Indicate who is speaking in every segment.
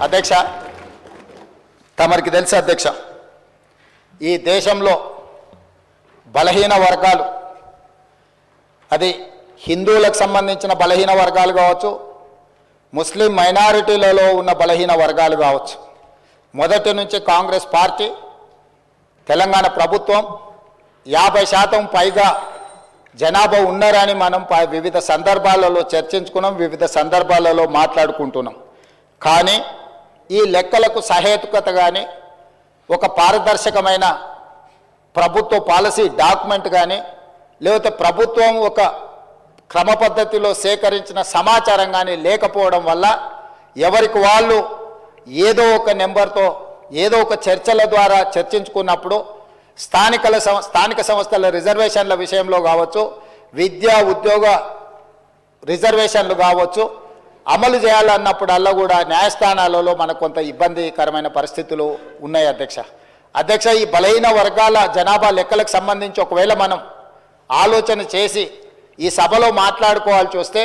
Speaker 1: అధ్యక్ష, తమరికి తెలుసు అధ్యక్ష, ఈ దేశంలో బలహీన వర్గాలు, అది హిందువులకు సంబంధించిన బలహీన వర్గాలు కావచ్చు, ముస్లిం మైనారిటీలలో ఉన్న బలహీన వర్గాలు కావచ్చు, మొదటి నుంచి కాంగ్రెస్ పార్టీ, తెలంగాణ ప్రభుత్వం 50% పైగా జనాభా ఉన్నారని మనం వివిధ సందర్భాలలో చర్చించుకున్నాం, వివిధ సందర్భాలలో మాట్లాడుకుంటున్నాం. కానీ ఈ లెక్కలకు సహేతుకత కానీ, ఒక పారదర్శకమైన ప్రభుత్వ పాలసీ డాక్యుమెంట్ కానీ, లేకపోతే ప్రభుత్వం ఒక క్రమ పద్ధతిలో సేకరించిన సమాచారం కానీ లేకపోవడం వల్ల ఎవరికి వాళ్ళు ఏదో ఒక నెంబర్తో ఏదో ఒక చర్చల ద్వారా చర్చించుకున్నప్పుడు స్థానిక సంస్థల రిజర్వేషన్ల విషయంలో కావచ్చు, విద్యా ఉద్యోగ రిజర్వేషన్లు కావచ్చు, అమలు చేయాలన్నప్పుడల్లా కూడా న్యాయస్థానాలలో మనకు కొంత ఇబ్బందికరమైన పరిస్థితులు ఉన్నాయి అధ్యక్ష. ఈ బలహీన వర్గాల జనాభా లెక్కలకు సంబంధించి ఒకవేళ మనం ఆలోచన చేసి ఈ సభలో మాట్లాడుకోవాల్సి వస్తే,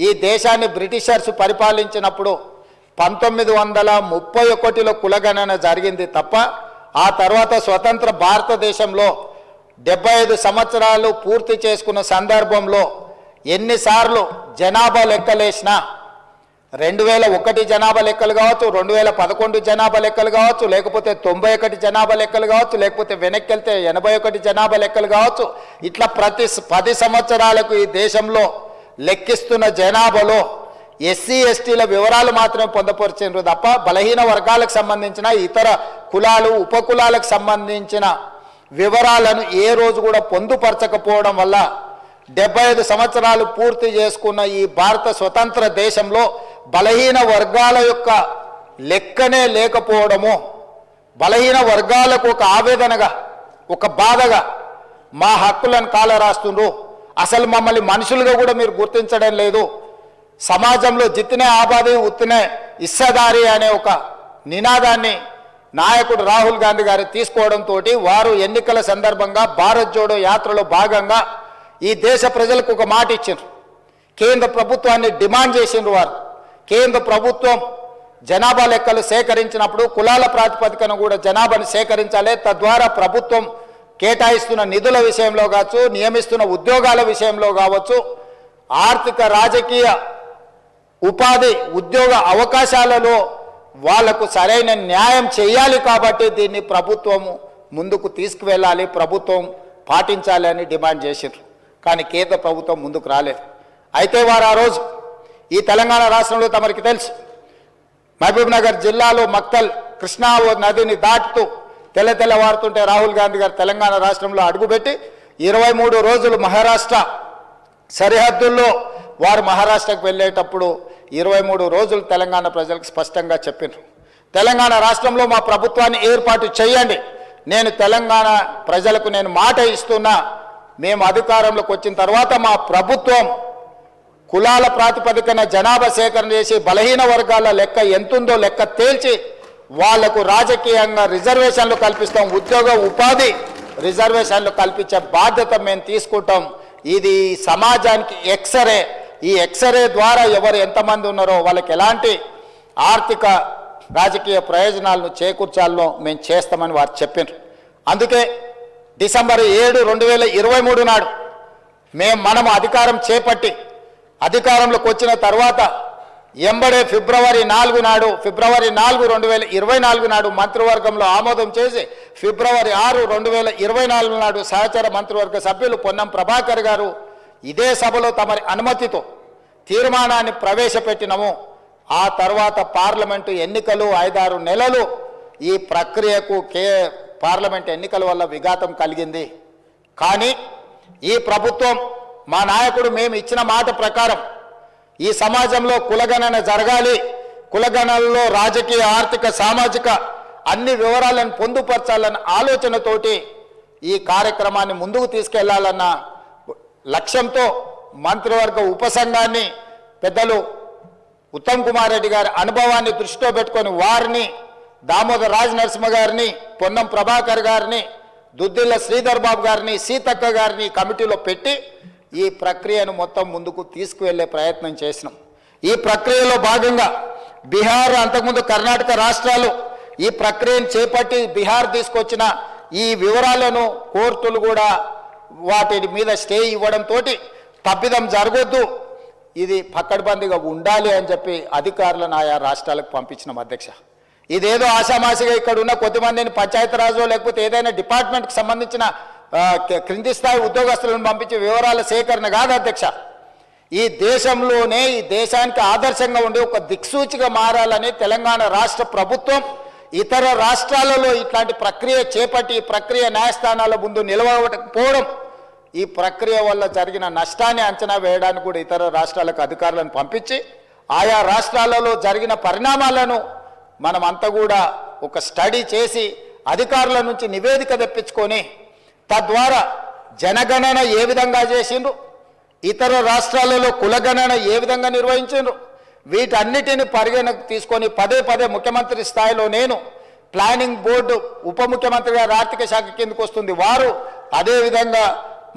Speaker 1: ఈ దేశాన్ని బ్రిటిషర్స్ పరిపాలించినప్పుడు 1931లో కులగణన జరిగింది తప్ప, ఆ తర్వాత స్వతంత్ర భారతదేశంలో 75 సంవత్సరాలు పూర్తి చేసుకున్న సందర్భంలో ఎన్నిసార్లు జనాభా లెక్కలేసినా 2001 జనాభా లెక్కలు కావచ్చు, 2011 జనాభా లెక్కలు కావచ్చు, లేకపోతే 91 జనాభా లెక్కలు కావచ్చు, లేకపోతే వెనక్కి వెళ్తే 81 జనాభా లెక్కలు కావచ్చు, ఇట్లా ప్రతి 10 సంవత్సరాలకు ఈ దేశంలో లెక్కిస్తున్న జనాభాలో ఎస్సీ ఎస్టీల వివరాలు మాత్రమే పొందపరిచారు తప్ప బలహీన వర్గాలకు సంబంధించిన ఇతర కులాలు ఉపకులాలకు సంబంధించిన వివరాలను ఏ రోజు కూడా పొందుపరచకపోవడం వల్ల 75 సంవత్సరాలు పూర్తి చేసుకున్న ఈ భారత స్వతంత్ర దేశంలో బలహీన వర్గాల యొక్క లెక్కనే లేకపోవడము, బలహీన వర్గాలకు ఒక ఆవేదనగా, ఒక బాధగా మా హక్కులను కాలరాస్తుండ్రు, అసలు మమ్మల్ని మనుషులుగా కూడా మీరు గుర్తించడం లేదు, సమాజంలో జిత్తినే ఆబాది ఉత్తినే ఇస్సదారి అనే ఒక నినాదాన్ని నాయకుడు రాహుల్ గాంధీ గారు తీసుకోవడంతో వారు ఎన్నికల సందర్భంగా భారత్ జోడో యాత్రలో భాగంగా ఈ దేశ ప్రజలకు ఒక మాట ఇచ్చారు. కేంద్ర ప్రభుత్వాన్ని డిమాండ్ చేసిండ్రు. వారు కేంద్ర ప్రభుత్వం జనాభా లెక్కలు సేకరించినప్పుడు కులాల ప్రాతిపదికన కూడా జనాభాను సేకరించాలి, తద్వారా ప్రభుత్వం కేటాయిస్తున్న నిధుల విషయంలో కావచ్చు, నియమిస్తున్న ఉద్యోగాల విషయంలో కావచ్చు, ఆర్థిక రాజకీయ ఉపాధి ఉద్యోగ అవకాశాలలో వాళ్లకు సరైన న్యాయం చేయాలి. కాబట్టి దీన్ని ప్రభుత్వము ముందుకు తీసుకువెళ్ళాలి, ప్రభుత్వం పాటించాలి అని డిమాండ్ చేశారు. కానీ కేంద్ర ప్రభుత్వం ముందుకు రాలేదు. అయితే వారు ఆ రోజు ఈ తెలంగాణ రాష్ట్రంలో తమరికి తెలుసు, మహబూబ్ నగర్ జిల్లాలో మక్తల్ కృష్ణా నదిని దాటుతూ తెల్లవారుతుంటే రాహుల్ గాంధీ గారు తెలంగాణ రాష్ట్రంలో అడుగుపెట్టి 23 రోజులు మహారాష్ట్ర సరిహద్దుల్లో వారు మహారాష్ట్రకు వెళ్ళేటప్పుడు 23 రోజులు తెలంగాణ ప్రజలకు స్పష్టంగా చెప్పారు, తెలంగాణ రాష్ట్రంలో మా ప్రభుత్వాన్ని ఏర్పాటు చేయండి, నేను తెలంగాణ ప్రజలకు నేను మాట ఇస్తున్నా, మేము అధికారంలోకి వచ్చిన తర్వాత మా ప్రభుత్వం కులాల ప్రాతిపదికన జనాభా సేకరణ చేసి బలహీన వర్గాల లెక్క ఎంతుందో లెక్క తేల్చి వాళ్లకు రాజకీయంగా రిజర్వేషన్లు కల్పిస్తాం, ఉద్యోగ ఉపాధి రిజర్వేషన్లు కల్పించే బాధ్యత మేము తీసుకుంటాం. ఇది సమాజానికి ఎక్స్రే, ఈ ఎక్స్రే ద్వారా ఎవరు ఎంతమంది ఉన్నారో వాళ్ళకి ఎలాంటి ఆర్థిక రాజకీయ ప్రయోజనాలను చేకూర్చాలనో మేము చేస్తామని వారు చెప్పారు. అందుకే డిసెంబర్ 7, 2023 నాడు మనం అధికారం చేపట్టి అధికారంలోకి వచ్చిన తర్వాత ఎంబడే ఫిబ్రవరి 4 నాడు 2024 నాడు మంత్రివర్గంలో ఆమోదం చేసి ఫిబ్రవరి 6, 2024 నాడు సహచర మంత్రివర్గ సభ్యులు పొన్నం ప్రభాకర్ గారు ఇదే సభలో తమరి అనుమతితో తీర్మానాన్ని ప్రవేశపెట్టినము. ఆ తర్వాత పార్లమెంటు ఎన్నికలు 5-6 నెలలు ఈ ప్రక్రియకు పార్లమెంట్ ఎన్నికల వల్ల విఘాతం కలిగింది. కానీ ఈ ప్రభుత్వం మా నాయకుడు మేము ఇచ్చిన మాట ప్రకారం ఈ సమాజంలో కులగణన జరగాలి, కులగణనలో రాజకీయ ఆర్థిక సామాజిక అన్ని వివరాలను పొందుపరచాలన్న ఆలోచనతోటి ఈ కార్యక్రమాన్ని ముందుకు తీసుకెళ్లాలన్న లక్ష్యంతో మంత్రివర్గ ఉపసంఘాన్ని పెద్దలు ఉత్తమ్ కుమార్ రెడ్డి గారి అనుభవాన్ని దృష్టిలో పెట్టుకొని వారిని, దామోదర్ రాజ్ నరసింహ గారిని, పొన్నం ప్రభాకర్ గారిని, దుద్దిల్ల శ్రీధర్ బాబు గారిని, సీతక్క గారిని కమిటీలో పెట్టి ఈ ప్రక్రియను మొత్తం ముందుకు తీసుకువెళ్ళే ప్రయత్నం చేసినాం. ఈ ప్రక్రియలో భాగంగా బీహార్, అంతకుముందు కర్ణాటక రాష్ట్రాలు ఈ ప్రక్రియను చేపట్టి బీహార్ తీసుకొచ్చిన ఈ వివరాలను కోర్టులు కూడా వాటి మీద స్టే ఇవ్వడంతో తప్పిదం జరగొద్దు, ఇది పక్కడబందిగా ఉండాలి అని చెప్పి అధికారులను ఆయా రాష్ట్రాలకు పంపించిన అధ్యక్ష. ఇదేదో ఆషామాషిగా ఇక్కడ ఉన్న కొద్దిమందిని పంచాయతీరాజు లేకపోతే ఏదైనా డిపార్ట్మెంట్కి సంబంధించిన క్రింది స్థాయి ఉద్యోగస్తులను పంపించే వివరాల సేకరణ కాదు అధ్యక్ష. ఈ దేశంలోనే ఈ దేశానికి ఆదర్శంగా ఉండే ఒక దిక్సూచిగా మారాలని తెలంగాణ రాష్ట్ర ప్రభుత్వం ఇతర రాష్ట్రాలలో ఇట్లాంటి ప్రక్రియ చేపట్టి ఈ ప్రక్రియ న్యాయస్థానాల ముందు నిలవకపోవడం, ఈ ప్రక్రియ వల్ల జరిగిన నష్టాన్ని అంచనా వేయడానికి కూడా ఇతర రాష్ట్రాలకు అధికారులను పంపించి ఆయా రాష్ట్రాలలో జరిగిన పరిణామాలను మనమంతా కూడా ఒక స్టడీ చేసి అధికారుల నుంచి నివేదిక తెప్పించుకొని తద్వారా జనగణన ఏ విధంగా చేసిండ్రు, ఇతర రాష్ట్రాలలో కులగణన ఏ విధంగా నిర్వహించిండ్రు, వీటన్నిటిని పరిగణకు తీసుకొని పదే పదే ముఖ్యమంత్రి స్థాయిలో నేను, ప్లానింగ్ బోర్డు ఉప ముఖ్యమంత్రి గారు ఆర్థిక శాఖ కిందకు వస్తుంది వారు, అదేవిధంగా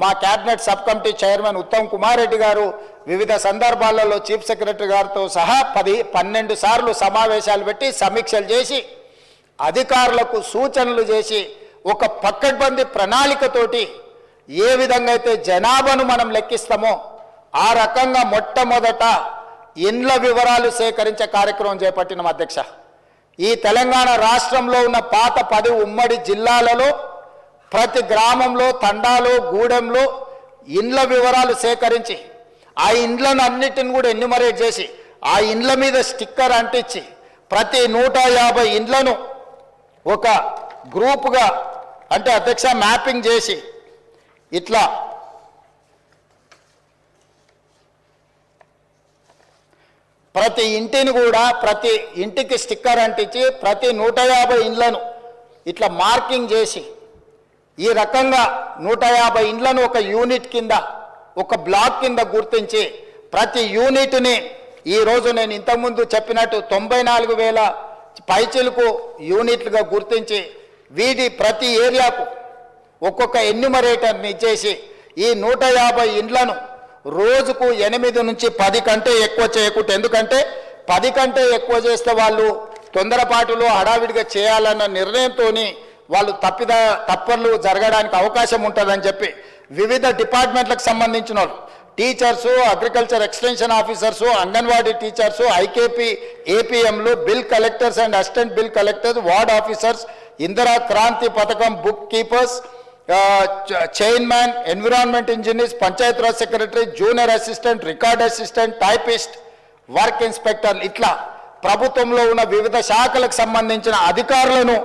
Speaker 1: మా cabinet sub committee chairman Uttam Kumar Reddy గారు వివిధ సందర్భాలలో చీఫ్ సెక్రటరీ గారితో సహా 12 సార్లు సమావేశాలు పెట్టి సమీక్షలు చేసి అధికారులకు సూచనలు చేసి ఒక పక్కడ్బందీ ప్రణాళికతోటి ఏ విధంగా అయితే జనాభాను మనం లెక్కిస్తామో ఆ రకంగా మొట్టమొదట ఇండ్ల వివరాలు సేకరించే కార్యక్రమం చేపట్టిన అధ్యక్ష. ఈ తెలంగాణ రాష్ట్రంలో ఉన్న పాత 10 ఉమ్మడి జిల్లాలలో ప్రతి గ్రామంలో, తండాలో, గూడెంలో ఇండ్ల వివరాలు సేకరించి ఆ ఇండ్లను అన్నిటిని కూడా ఎన్యూమరేట్ చేసి ఆ ఇండ్ల మీద స్టిక్కర్ అంటించి ప్రతి 150 ఇండ్లను ఒక గ్రూపుగా అంటే అధ్యక్ష మ్యాపింగ్ చేసి ఇట్లా ప్రతి ఇంటిని కూడా ప్రతి ఇంటికి స్టిక్కర్ అంటించి ప్రతి 150 ఇండ్లను ఇట్లా మార్కింగ్ చేసి ఈ రకంగా 150 ఇండ్లను ఒక యూనిట్ కింద ఒక బ్లాక్ కింద గుర్తించి ప్రతి యూనిట్ని ఈరోజు నేను ఇంతకుముందు చెప్పినట్టు 94,000 పైచిలకు యూనిట్లుగా గుర్తించి వీటి ప్రతి ఏరియాకు ఒక్కొక్క ఎన్యూమరేటర్ని ఇచ్చేసి ఈ 150 ఇండ్లను రోజుకు 8 నుంచి 10 కంటే ఎక్కువ చేయకూడదు. ఎందుకంటే 10 కంటే ఎక్కువ చేస్తే వాళ్ళు తొందరపాటులో హడావిడిగా చేయాలన్న నిర్ణయంతో వాళ్ళు తప్పర్లు జరగడానికి అవకాశం ఉంటుందని చెప్పి వివిధ డిపార్ట్మెంట్లకు సంబంధించిన వాళ్ళు teachers, agriculture extension officers, anganwadi teachers, IKP ఏపీఎంలు, bill collectors and assistant bill collectors, ward officers, Indira Kranti పథకం book keepers, chairman, environment engineers, Panchayati Raj secretary, junior assistant, record assistant, typist, work inspector, ఇట్లా ప్రభుత్వంలో ఉన్న వివిధ శాఖలకు సంబంధించిన అధికారులను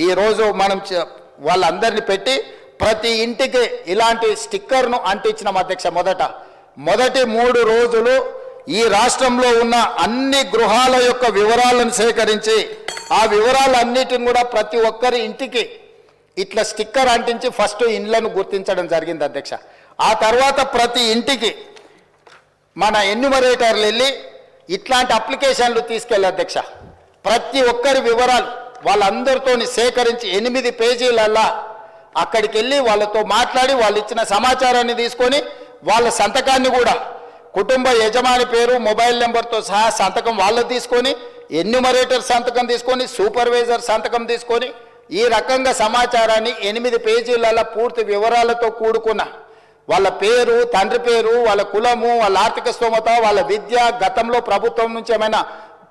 Speaker 1: ఈరోజు మనం వాళ్ళందరినీ పెట్టి ప్రతి ఇంటికి ఇలాంటి స్టిక్కర్ను అంటించిన అధ్యక్ష. మొదటి 3 రోజులు ఈ రాష్ట్రంలో ఉన్న అన్ని గృహాల యొక్క వివరాలను సేకరించి ఆ వివరాలన్నిటిని కూడా ప్రతి ఒక్కరి ఇంటికి ఇట్లా స్టిక్కర్ అంటించి ఫస్ట్ ఇండ్లను గుర్తించడం జరిగింది అధ్యక్ష. ఆ తర్వాత ప్రతి ఇంటికి మన ఎన్యూమరేటర్లు వెళ్ళి ఇట్లాంటి అప్లికేషన్లు తీసుకెళ్ళి అధ్యక్ష ప్రతి ఒక్కరి వివరాలు వాళ్ళందరితో సేకరించి 8 పేజీలల్లా అక్కడికి వెళ్ళి వాళ్ళతో మాట్లాడి వాళ్ళు ఇచ్చిన సమాచారాన్ని తీసుకొని వాళ్ళ సంతకాన్ని కూడా కుటుంబ యజమాని పేరు, మొబైల్ నెంబర్తో సహా సంతకం వాళ్ళు తీసుకొని, ఎన్యూమరేటర్ సంతకం తీసుకొని, సూపర్వైజర్ సంతకం తీసుకొని ఈ రకంగా సమాచారాన్ని 8 పేజీలలో పూర్తి వివరాలతో కూడుకున్న వాళ్ళ పేరు, తండ్రి పేరు, వాళ్ళ కులము, వాళ్ళ ఆర్థిక స్తోమత, వాళ్ళ విద్య, గతంలో ప్రభుత్వం నుంచి ఏమైనా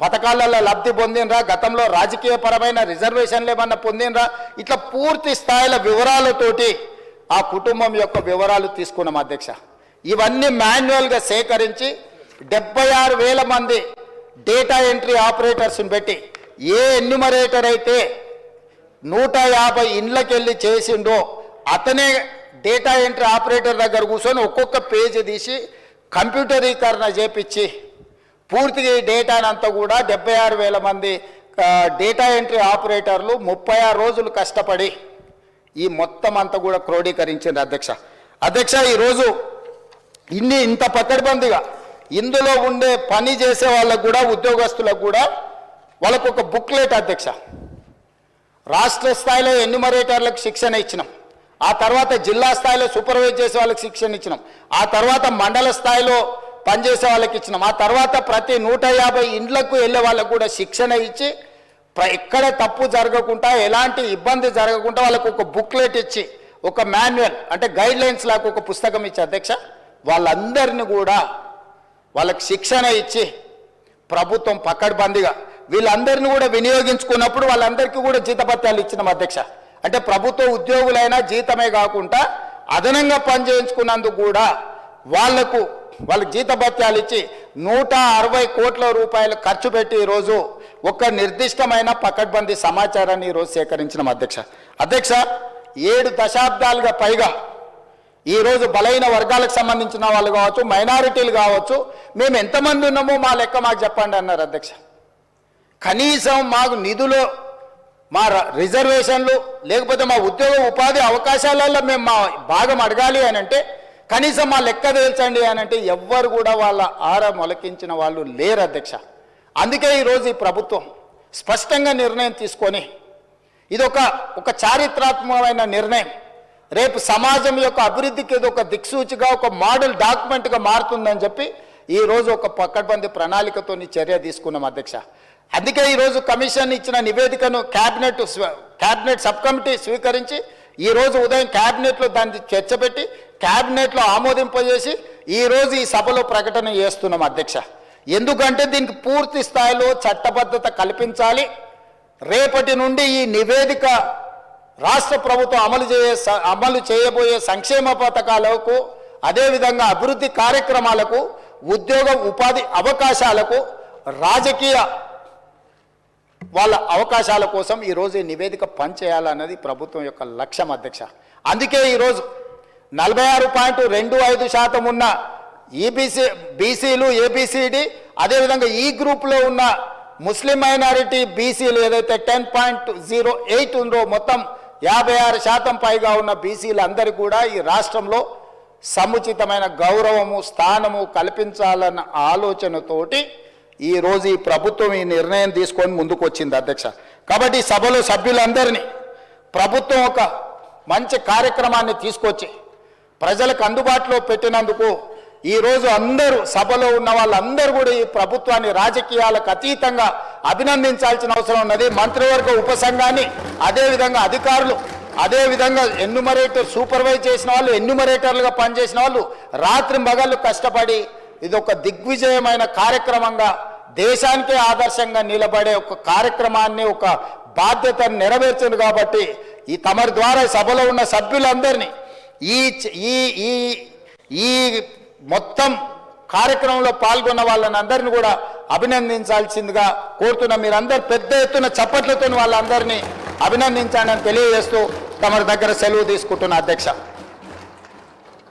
Speaker 1: పథకాలలో లబ్ధి పొందినరా, గతంలో రాజకీయ పరమైన రిజర్వేషన్లు ఏమన్నా పొందినరా, ఇట్లా పూర్తి స్థాయిల వివరాలతోటి ఆ కుటుంబం యొక్క వివరాలు తీసుకున్నాం అధ్యక్ష. ఇవన్నీ మాన్యువల్గా సేకరించి 76,000 మంది డేటా ఎంట్రీ ఆపరేటర్స్ని పెట్టి ఏ ఎన్యూమరేటర్ అయితే 150 ఇండ్లకి వెళ్ళి చేసిండో అతనే డేటా ఎంట్రీ ఆపరేటర్ దగ్గర కూర్చొని ఒక్కొక్క పేజీ తీసి కంప్యూటరీకరణ చేపించి పూర్తిగా ఈ డేటానంతా కూడా 76,000 మంది డేటా ఎంట్రీ ఆపరేటర్లు 36 రోజులు కష్టపడి ఈ మొత్తం అంతా కూడా క్రోడీకరించింది అధ్యక్ష. ఈరోజు ఇంత పకడ్బందీగా ఇందులో ఉండే పని చేసే వాళ్ళకు కూడా, ఉద్యోగస్తులకు కూడా వాళ్ళకు ఒక బుక్లెట్ అధ్యక్ష. రాష్ట్ర స్థాయిలో ఎన్యూమరేటర్లకు శిక్షణ ఇచ్చినాం, ఆ తర్వాత జిల్లా స్థాయిలో సూపర్వైజ్ చేసే వాళ్ళకి శిక్షణ ఇచ్చినాం, ఆ తర్వాత మండల స్థాయిలో పనిచేసే వాళ్ళకి ఇచ్చినాం. ఆ తర్వాత ప్రతి 150 ఇండ్లకు వెళ్ళే వాళ్ళకు కూడా శిక్షణ ఇచ్చి ఎక్కడ తప్పు జరగకుండా ఎలాంటి ఇబ్బంది జరగకుండా వాళ్ళకు ఒక బుక్లెట్ ఇచ్చి ఒక మాన్యువల్ అంటే గైడ్ లైన్స్ లాగా ఒక పుస్తకం ఇచ్చి అధ్యక్ష వాళ్ళందరినీ కూడా వాళ్ళకి శిక్షణ ఇచ్చి ప్రభుత్వం పకడ్బందీగా వీళ్ళందరినీ కూడా వినియోగించుకున్నప్పుడు వాళ్ళందరికీ కూడా జీతభత్యాలు ఇచ్చినాం అధ్యక్ష. అంటే ప్రభుత్వ ఉద్యోగులైనా జీతమే కాకుండా అదనంగా పనిచేయించుకున్నందుకు కూడా వాళ్ళకు జీతభత్యాలు ఇచ్చి 160 కోట్ల రూపాయలు ఖర్చు పెట్టి ఈరోజు ఒక నిర్దిష్టమైన పకడ్బందీ సమాచారాన్ని ఈరోజు సేకరించిన అధ్యక్ష 7 దశాబ్దాలుగా పైగా ఈరోజు బలైన వర్గాలకు సంబంధించిన వాళ్ళు కావచ్చు, మైనారిటీలు కావచ్చు, మేము ఎంతమంది ఉన్నామో మా లెక్క మాకు చెప్పండి అన్నారు అధ్యక్ష. కనీసం మాకు నిధులు, మా రిజర్వేషన్లు, లేకపోతే మా ఉద్యోగ ఉపాధి అవకాశాలలో మేము మా భాగం అడగాలి అని అంటే కనీసం మా లెక్క తేల్చండి అని అంటే ఎవ్వరు కూడా వాళ్ళ మొలకించిన వాళ్ళు లేరు అధ్యక్ష. అందుకే ఈరోజు ఈ ప్రభుత్వం స్పష్టంగా నిర్ణయం తీసుకొని ఇది ఒక చారిత్రాత్మకమైన నిర్ణయం, రేపు సమాజం యొక్క అభివృద్ధికి ఇది ఒక దిక్సూచిగా ఒక మోడల్ డాక్యుమెంట్గా మారుతుందని చెప్పి ఈరోజు ఒక పకడ్బందీ ప్రణాళికతో చర్య తీసుకున్నాం అధ్యక్ష. అందుకే ఈరోజు కమిషన్ ఇచ్చిన నివేదికను క్యాబినెట్ సబ్ కమిటీ స్వీకరించి ఈరోజు ఉదయం క్యాబినెట్లో దాన్ని చర్చపెట్టి క్యాబినెట్లో ఆమోదింపజేసి ఈరోజు ఈ సభలో ప్రకటన చేస్తున్నాం అధ్యక్ష. ఎందుకంటే దీనికి పూర్తి స్థాయిలో చట్టబద్ధత కల్పించాలి. రేపటి నుండి ఈ నివేదిక రాష్ట్ర ప్రభుత్వం అమలు చేయబోయే సంక్షేమ పథకాలకు, అదేవిధంగా అభివృద్ధి కార్యక్రమాలకు, ఉద్యోగ ఉపాధి అవకాశాలకు, రాజకీయ వాళ్ళ అవకాశాల కోసం ఈరోజు ఈ నివేదిక పనిచేయాలన్నది ప్రభుత్వం యొక్క లక్ష్యం అధ్యక్ష. అందుకే ఈరోజు 46.25% ఉన్న బీసీలు, ఏబిసిడి, అదేవిధంగా ఈ గ్రూప్లో ఉన్న ముస్లిం మైనారిటీ బీసీలు ఏదైతే 10.08 ఉందో మొత్తం 56% పైగా ఉన్న బీసీలు అందరికీ కూడా ఈ రాష్ట్రంలో సముచితమైన గౌరవము, స్థానము కల్పించాలన్న ఆలోచనతోటి ఈరోజు ఈ ప్రభుత్వం ఈ నిర్ణయం తీసుకొని ముందుకు వచ్చింది అధ్యక్ష. కాబట్టి సభలో సభ్యులందరినీ ప్రభుత్వం ఒక మంచి కార్యక్రమాన్ని తీసుకొచ్చి ప్రజలకు అందుబాటులో పెట్టినందుకు ఈరోజు అందరూ సభలో ఉన్న వాళ్ళందరూ కూడా ఈ ప్రభుత్వాన్ని రాజకీయాలకు అతీతంగా అభినందించాల్సిన అవసరం ఉన్నది. మంత్రివర్గ ఉపసంఘాన్ని, అదేవిధంగా అధికారులు, అదేవిధంగా సూపర్వైజ్ చేసిన వాళ్ళు, ఎన్యూమరేటర్లుగా పనిచేసిన వాళ్ళు రాత్రి మగళ్ళు కష్టపడి ఇది ఒక దిగ్విజయమైన కార్యక్రమంగా దేశానికే ఆదర్శంగా నిలబడే ఒక కార్యక్రమాన్ని, ఒక బాధ్యతను నెరవేర్చింది. కాబట్టి ఈ తమరి ద్వారా సభలో ఉన్న సభ్యులందరినీ ఈ మొత్తం కార్యక్రమంలో పాల్గొన్న వాళ్ళని అందరినీ కూడా అభినందించాల్సిందిగా కోరుతున్నా. మీరందరూ పెద్ద ఎత్తున చప్పట్లతో వాళ్ళందరినీ అభినందించాలని తెలియజేస్తూ తమరి దగ్గర సెలవు తీసుకుంటున్న అధ్యక్ష.